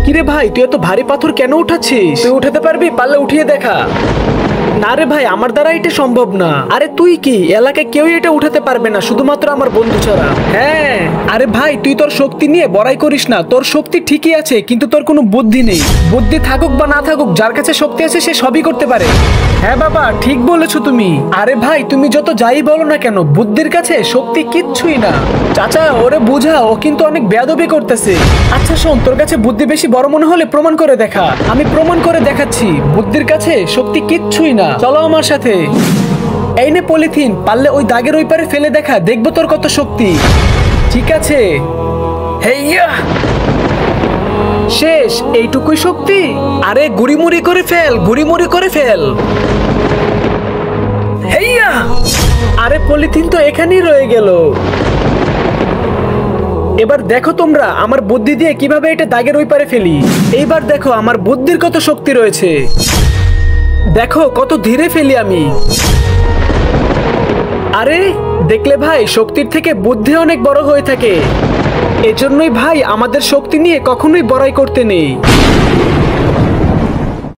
কিরে ভাই, তুই এত ভারী পাথর কেন উঠাচ্ছিস? তুই উঠাতে পারবি? পারলে উঠিয়ে দেখা। না রে ভাই, আমার দ্বারা এটা সম্ভব না। আরে তুই কি, এলাকায় কেউ এটা উঠাতে পারবে না শুধুমাত্র আমার বন্ধু ছাড়া। হ্যাঁ। আরে ভাই, তুই তোর শক্তি নিয়ে বড়াই করিস না। তোর শক্তি ঠিকই আছে, কিন্তু তোর কোনো বুদ্ধি নেই। বুদ্ধি থাকুক বা না থাকুক, যার কাছে শক্তি আছে সে সবই করতে পারে। হ্যাঁ বাবা, ঠিক বলেছো তুমি। আরে ভাই, তুমি যত যাই বলো না কেন, বুদ্ধির কাছে শক্তি কিচ্ছুই না। চাচা, ওরে বুঝা, ও কিন্তু অনেক বেয়াদবি করতেছে। আচ্ছা শোন, তোর কাছে বুদ্ধি বেশি বড় মনে হলে প্রমাণ করে দেখা। আমি প্রমাণ করে দেখাচ্ছি, বুদ্ধির কাছে শক্তি কিচ্ছুই না। চলো আমার সাথে। এই নে পলিথিন, পারলে ওই দাগের ওই পারে ফেলে দেখা, দেখবো তোর কত শক্তি। ঠিক আছে। হেইয়া, শেষ। এইটুকুই শক্তি? আরে গুড়িমুড়ি করে ফেল, গুড়িমুড়ি করে ফেল। হেইয়া! আরে পলিথিন তো এখানেই রয়ে গেল। এবার দেখো তোমরা আমার বুদ্ধি দিয়ে কিভাবে এটা দাগের ওই পারে ফেলি। এইবার দেখো আমার বুদ্ধির কত শক্তি রয়েছে। দেখো কত ধীরে ফেলি আমি। আরে দেখলে ভাই, শক্তির থেকে বুদ্ধি অনেক বড় হয়ে থাকে। এজন্যই ভাই আমাদের শক্তি নিয়ে কখনোই বড়াই করতে নেই।